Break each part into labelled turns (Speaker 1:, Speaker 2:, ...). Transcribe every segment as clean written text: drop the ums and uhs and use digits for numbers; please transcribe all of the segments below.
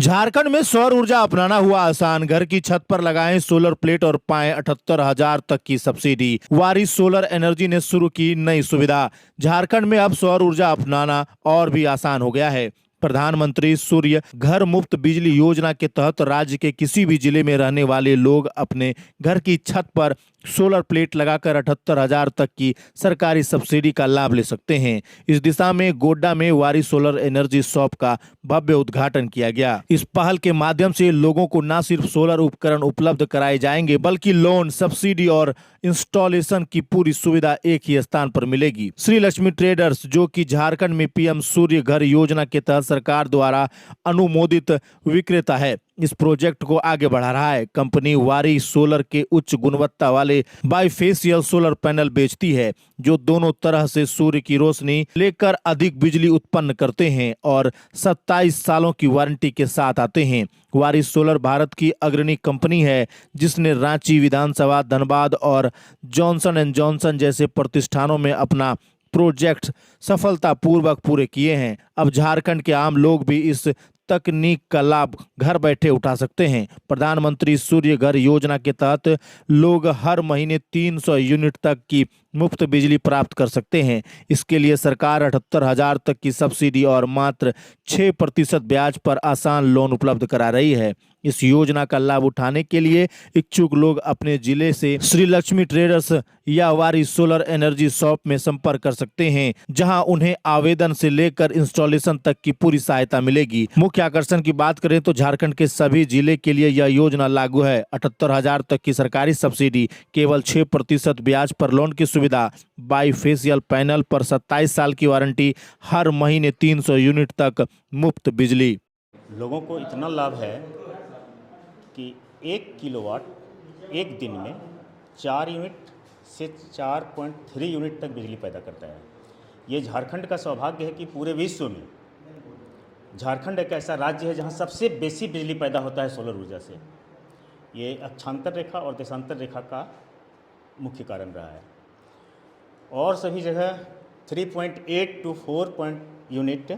Speaker 1: झारखंड में सौर ऊर्जा अपनाना हुआ आसान। घर की छत पर लगाएं सोलर प्लेट और पाएं 78,000 तक की सब्सिडी। वारिस सोलर एनर्जी ने शुरू की नई सुविधा। झारखंड में अब सौर ऊर्जा अपनाना और भी आसान हो गया है। प्रधानमंत्री सूर्य घर मुफ्त बिजली योजना के तहत राज्य के किसी भी जिले में रहने वाले लोग अपने घर की छत पर सोलर प्लेट लगाकर 78,000 तक की सरकारी सब्सिडी का लाभ ले सकते हैं। इस दिशा में गोड्डा में वारी सोलर एनर्जी शॉप का भव्य उद्घाटन किया गया। इस पहल के माध्यम से लोगों को न सिर्फ सोलर उपकरण उपलब्ध कराए जाएंगे, बल्कि लोन, सब्सिडी और इंस्टॉलेशन की पूरी सुविधा एक ही स्थान पर मिलेगी। श्री लक्ष्मी ट्रेडर्स, जो कि झारखंड में पीएम सूर्य घर योजना के तहत सरकार द्वारा अनुमोदित विक्रेता है, इस प्रोजेक्ट को आगे बढ़ा रहा है। कंपनी वारी सोलर के उच्च गुणवत्ता वाले बाइफेशियल सोलर पैनल बेचती है, जो दोनों तरह से सूर्य की रोशनी लेकर अधिक बिजली उत्पन्न करते हैं और 27 सालों की वारंटी के साथ आते हैं। वारी सोलर भारत की अग्रणी कंपनी है, जिसने रांची विधानसभा, धनबाद और जॉनसन एंड जॉनसन जैसे प्रतिष्ठानों में अपना प्रोजेक्ट सफलतापूर्वक पूरे किए हैं। अब झारखंड के आम लोग भी इस तकनीक का लाभ घर बैठे उठा सकते हैं। प्रधानमंत्री सूर्य घर योजना के तहत लोग हर महीने 300 यूनिट तक की मुफ्त बिजली प्राप्त कर सकते हैं। इसके लिए सरकार 78,000 तक की सब्सिडी और मात्र 6% ब्याज पर आसान लोन उपलब्ध करा रही है। इस योजना का लाभ उठाने के लिए इच्छुक लोग अपने जिले से श्री लक्ष्मी ट्रेडर्स या वारी सोलर एनर्जी शॉप में संपर्क कर सकते हैं, जहां उन्हें आवेदन से लेकर इंस्टॉलेशन तक की पूरी सहायता मिलेगी। मुख्य आकर्षण की बात करें तो झारखंड के सभी जिले के लिए यह योजना लागू है। 78,000 तक की सरकारी सब्सिडी, केवल 6% ब्याज पर लोन की सुविधा, बाईफेशियल पैनल पर 27 साल की वारंटी, हर महीने 300 यूनिट तक मुफ्त बिजली।
Speaker 2: लोगों को इतना लाभ है कि 1 किलोवाट एक दिन में 4 यूनिट से 4.3 यूनिट तक बिजली पैदा करता है। ये झारखंड का सौभाग्य है कि पूरे विश्व में झारखंड एक ऐसा राज्य है जहां सबसे बेसी बिजली पैदा होता है सोलर ऊर्जा से। ये अक्षांतर रेखा और देशांतर रेखा का मुख्य कारण रहा है। और सभी जगह 3.8 टू 4 यूनिट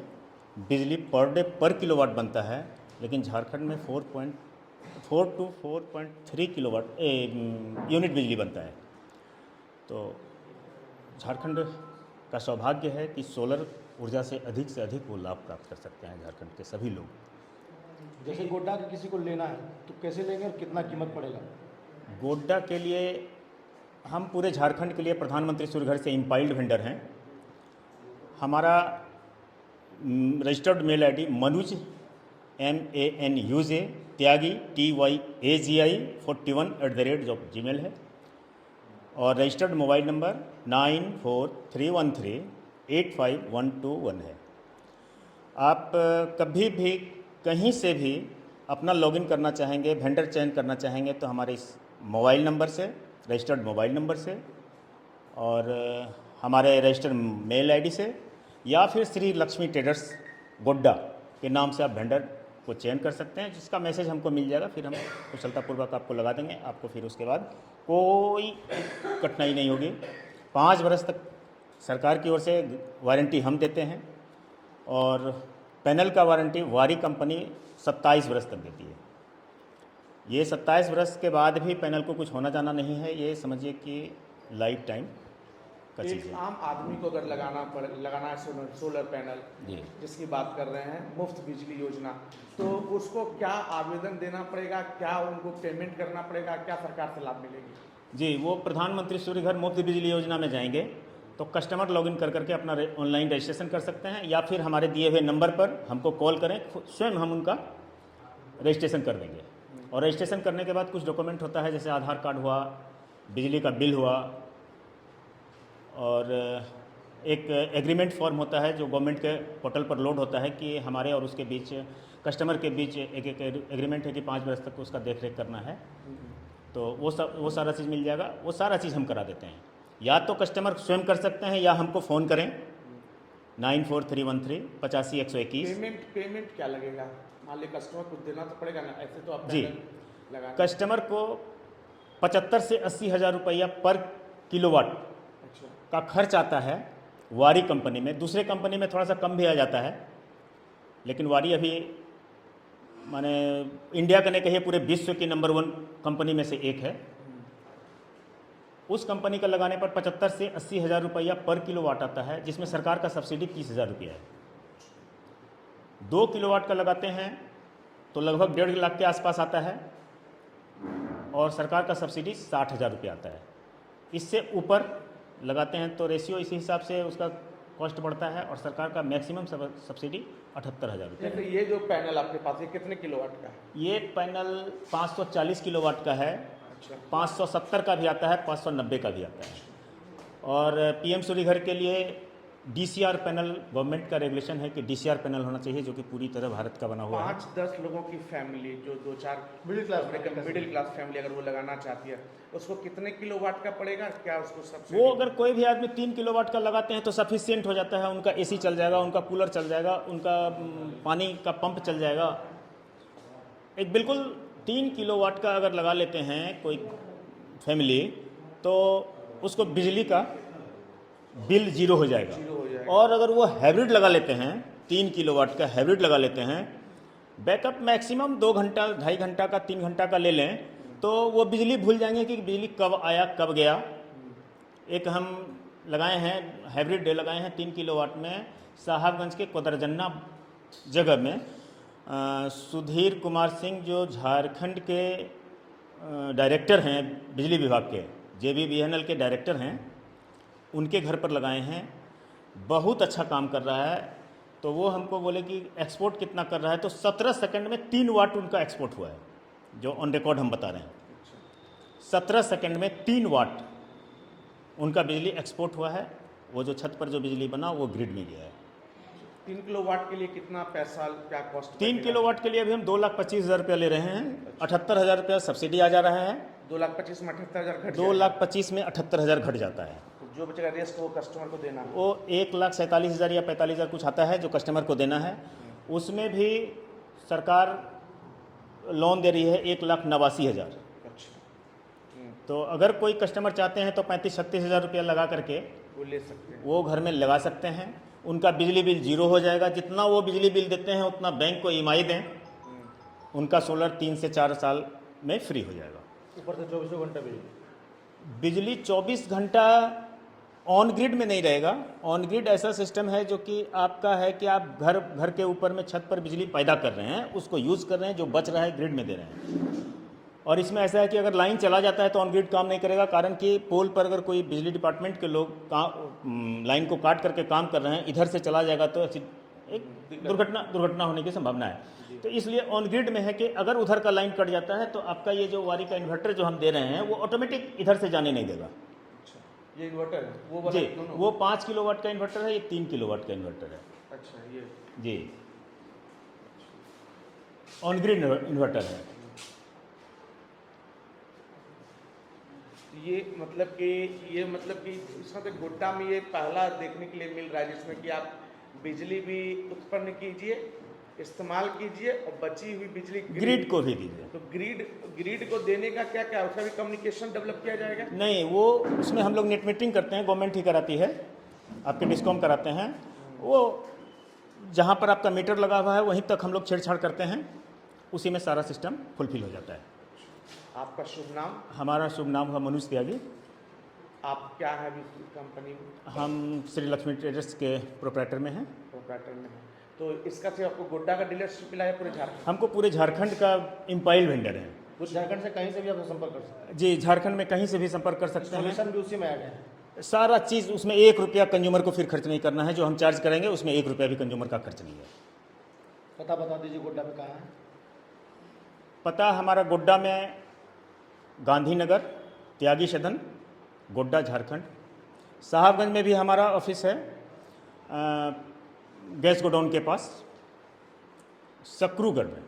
Speaker 2: बिजली पर डे पर किलोवाट बनता है, लेकिन झारखंड में 4.4 टू 4.3 किलोवाट यूनिट बिजली बनता है। तो झारखंड का सौभाग्य है कि सोलर ऊर्जा से अधिक वो लाभ प्राप्त कर सकते हैं झारखंड के सभी लोग।
Speaker 3: जैसे गोड्डा के किसी को लेना है तो कैसे लेंगे और कितना कीमत पड़ेगा?
Speaker 2: गोड्डा के लिए हम पूरे झारखंड के लिए प्रधानमंत्री सूर्य घर से इम्पाइल्ड वेंडर हैं। हमारा रजिस्टर्ड मेल आईडी मनुज MANUJ त्यागी TYAGI 41@gmail है और रजिस्टर्ड मोबाइल नंबर 9431385121 है। आप कभी भी कहीं से भी अपना लॉगिन करना चाहेंगे, वेंडर चयन करना चाहेंगे तो हमारे इस मोबाइल नंबर से, रजिस्टर्ड मोबाइल नंबर से और हमारे रजिस्टर्ड मेल आईडी से, या फिर श्री लक्ष्मी ट्रेडर्स गोड्डा के नाम से आप वेंडर को चयन कर सकते हैं, जिसका मैसेज हमको मिल जाएगा। फिर हम कुशलतापूर्वक आपको लगा देंगे। आपको फिर उसके बाद कोई कठिनाई नहीं होगी। 5 वर्ष तक सरकार की ओर से वारंटी हम देते हैं और पैनल का वारंटी वारी कंपनी 27 वर्ष तक देती है। ये 27 वर्ष के बाद भी पैनल को कुछ होना जाना नहीं है। ये समझिए कि लाइफ टाइम का चीज़
Speaker 3: एक
Speaker 2: है।
Speaker 3: आम आदमी को अगर लगाना है सोलर पैनल,
Speaker 2: जी,
Speaker 3: जिसकी बात कर रहे हैं, मुफ्त बिजली योजना, तो उसको क्या आवेदन देना पड़ेगा, क्या उनको पेमेंट करना पड़ेगा, क्या सरकार से लाभ मिलेगी?
Speaker 2: जी, वो प्रधानमंत्री सूर्य घर मुफ्त बिजली योजना में जाएंगे तो कस्टमर लॉगिन कर करके अपना ऑनलाइन रजिस्ट्रेशन कर सकते हैं, या फिर हमारे दिए हुए नंबर पर हमको कॉल करें, स्वयं हम उनका रजिस्ट्रेशन कर देंगे। और रजिस्ट्रेशन करने के बाद कुछ डॉक्यूमेंट होता है, जैसे आधार कार्ड हुआ, बिजली का बिल हुआ, और एक एग्रीमेंट फॉर्म होता है जो गवर्नमेंट के पोर्टल पर लोड होता है कि हमारे और उसके बीच, कस्टमर के बीच एक एग्रीमेंट है कि 5 वर्ष तक उसका देख रेख करना है। तो वो सारा चीज़ मिल जाएगा। वो सारा चीज़ हम करा देते हैं। या तो कस्टमर स्वयं कर सकते हैं या हमको फ़ोन करें 9431385121।
Speaker 3: पेमेंट क्या लगेगा? मान ली कस्टमर कुछ देना तो पड़ेगा ना, ऐसे तो आप
Speaker 2: जी,
Speaker 3: लगा
Speaker 2: कस्टमर को 75 से 80 हज़ार रुपया पर किलोवाट
Speaker 3: अच्छा
Speaker 2: का खर्च आता है वारी कंपनी में। दूसरे कंपनी में थोड़ा सा कम भी आ जाता है, लेकिन वारी अभी माने इंडिया का नहीं कहिए पूरे विश्व की नंबर 1 कंपनी में से एक है। उस कंपनी का लगाने पर 75 से 80 हज़ार रुपया पर किलोवाट आता है, जिसमें सरकार का सब्सिडी 30,000 रुपया है। 2 किलोवाट का लगाते हैं तो लगभग 1.5 लाख के आसपास आता है और सरकार का सब्सिडी 60,000 रुपया आता है। इससे ऊपर लगाते हैं तो रेशियो इसी हिसाब से उसका कॉस्ट बढ़ता है और सरकार का मैक्सिमम सब्सिडी 78,000 रुपये।
Speaker 3: जैसे ये जो पैनल आपके पास ये कितने किलोवाट का है?
Speaker 2: ये पैनल 540 किलोवाट का है,
Speaker 3: अच्छा,
Speaker 2: 570 का भी आता है, 590 का भी आता है। और पीएम सूर्य घर के लिए डीसीआर पैनल, गवर्नमेंट का रेगुलेशन है कि डीसीआर पैनल होना चाहिए, जो कि पूरी तरह भारत का बना हुआ है।
Speaker 3: 5-10 लोगों की फैमिली जो 2-4 मिडिल क्लास फैमिली अगर वो लगाना चाहती है, उसको कितने किलोवाट का पड़ेगा? क्या उसको सबसे
Speaker 2: वो अगर कोई भी आदमी 3 किलोवाट का लगाते हैं तो सफिशिएंट हो जाता है। उनका एसी चल जाएगा, उनका कूलर चल जाएगा, उनका पानी का पंप चल जाएगा। एक बिल्कुल 3 किलोवाट का अगर लगा लेते हैं कोई फैमिली, तो उसको बिजली का बिल जीरो हो जाएगा। और अगर वो हाइब्रिड लगा लेते हैं, 3 किलोवाट का हाइब्रिड लगा लेते हैं, बैकअप मैक्सिमम 2 घंटा, 2.5 घंटा का, 3 घंटा का ले लें, तो वो बिजली भूल जाएंगे कि बिजली कब आया कब गया। एक हम लगाए हैं, हाइब्रिड लगाए हैं 3 किलोवाट में, साहबगंज के कोदरजन्ना जगह में। सुधीर कुमार सिंह जो झारखंड के डायरेक्टर हैं बिजली विभाग के, JBVNL के डायरेक्टर हैं, उनके घर पर लगाए हैं। बहुत अच्छा काम कर रहा है। तो वो हमको बोले कि एक्सपोर्ट कितना कर रहा है, तो 17 सेकंड में 3 वाट उनका एक्सपोर्ट हुआ है, जो ऑन रिकॉर्ड हम बता रहे हैं। 17 सेकंड में 3 वाट उनका बिजली एक्सपोर्ट हुआ है। वो जो छत पर जो बिजली बना वो ग्रिड में गया है।
Speaker 3: 3 किलोवाट के लिए कितना पैसा, क्या कॉस्ट?
Speaker 2: 3 किलोवाट के लिए अभी हम 2,25,000 रुपया ले रहे हैं। 78,000 रुपया सब्सिडी आ जा रहा है।
Speaker 3: 2,25,000 में 78,000 घट
Speaker 2: 2,25,000 में 78,000 घट जाता है।
Speaker 3: जाएगा। जो बचेगा रेस्ट वो कस्टमर को देना है।
Speaker 2: वो 1,47,000 या 45,000 कुछ आता है जो कस्टमर को देना है। उसमें भी सरकार लोन दे रही है 1,89,000।
Speaker 3: अच्छा,
Speaker 2: तो अगर कोई कस्टमर चाहते हैं तो 35-36,000 रुपया लगा करके
Speaker 3: वो ले सकते हैं।
Speaker 2: वो घर में लगा सकते हैं। उनका बिजली बिल जीरो हो जाएगा। जितना वो बिजली बिल देते हैं उतना बैंक को EMI दें, उनका सोलर 3 से 4 साल में फ्री हो जाएगा।
Speaker 3: ऊपर से 24 घंटा
Speaker 2: बिजली 24 घंटा ऑन ग्रिड में नहीं रहेगा। ऑन ग्रिड ऐसा सिस्टम है जो कि आपका है कि आप घर के ऊपर में छत पर बिजली पैदा कर रहे हैं, उसको यूज़ कर रहे हैं, जो बच रहा है ग्रिड में दे रहे हैं। और इसमें ऐसा है कि अगर लाइन चला जाता है तो ऑन ग्रिड काम नहीं करेगा, कारण कि पोल पर अगर कोई बिजली डिपार्टमेंट के लोग लाइन को काट करके काम कर रहे हैं, इधर से चला जाएगा तो एक दुर्घटना होने की संभावना है। तो इसलिए ऑन ग्रिड में है कि अगर उधर का लाइन कट जाता है तो आपका ये जो वारी का इन्वर्टर जो हम दे रहे हैं वो ऑटोमेटिक इधर से जाने नहीं देगा।
Speaker 3: ये इन्वर्टर है वो
Speaker 2: जी, वो 5 किलोवाट का इन्वर्टर है, ये 3 किलोवाट का इन्वर्टर है।
Speaker 3: अच्छा, ये
Speaker 2: जी, ऑन ग्रिड इन्वर्टर है।
Speaker 3: ये मतलब कि इसमें तो गोड्डा में ये पहला देखने के लिए मिल रहा है जिसमें कि आप बिजली भी उत्पन्न कीजिए, इस्तेमाल कीजिए और बची हुई बिजली
Speaker 2: ग्रिड को भी दीजिए।
Speaker 3: तो ग्रिड को देने का क्या क्या उसका भी कम्युनिकेशन डेवलप किया जाएगा?
Speaker 2: नहीं, वो उसमें हम लोग नेट मीटरिंग करते हैं, गवर्नमेंट ही कराती है, आपके डिस्कॉम कराते हैं। वो जहाँ पर आपका मीटर लगा हुआ है वहीं तक हम लोग छेड़छाड़ करते हैं, उसी में सारा सिस्टम फुलफिल हो जाता है।
Speaker 3: आपका शुभ नाम?
Speaker 2: हमारा शुभ नाम है मनुज त्यागी।
Speaker 3: आप क्या है अभी कंपनी में?
Speaker 2: हम श्री लक्ष्मी ट्रेडर्स के प्रोप्राइटर में हैं।
Speaker 3: प्रोप्राइटर में है। तो इसका से आपको गोड्डा का डीलरशिप मिला है पूरे झारखंड?
Speaker 2: हमको पूरे झारखंड का इम्पाइल वेंडर है।
Speaker 3: कुछ झारखंड से कहीं से भी आप संपर्क कर सकते हैं?
Speaker 2: जी, झारखंड में कहीं से भी संपर्क कर सकते हैं।
Speaker 3: सोल्यूशन भी उसी में आ गया है।
Speaker 2: सारा चीज़ उसमें 1 रुपया कंज्यूमर को फिर खर्च नहीं करना है। जो हम चार्ज करेंगे उसमें 1 रुपया भी कंज्यूमर का खर्च नहीं है।
Speaker 3: पता बता दीजिए गोड्डा में कहाँ है?
Speaker 2: पता हमारा गोड्डा में गांधीनगर, त्यागी सदन, गोड्डा, झारखंड। साहबगंज में भी हमारा ऑफिस है, गैस गोडाउन के पास, सक्रूगढ़ में।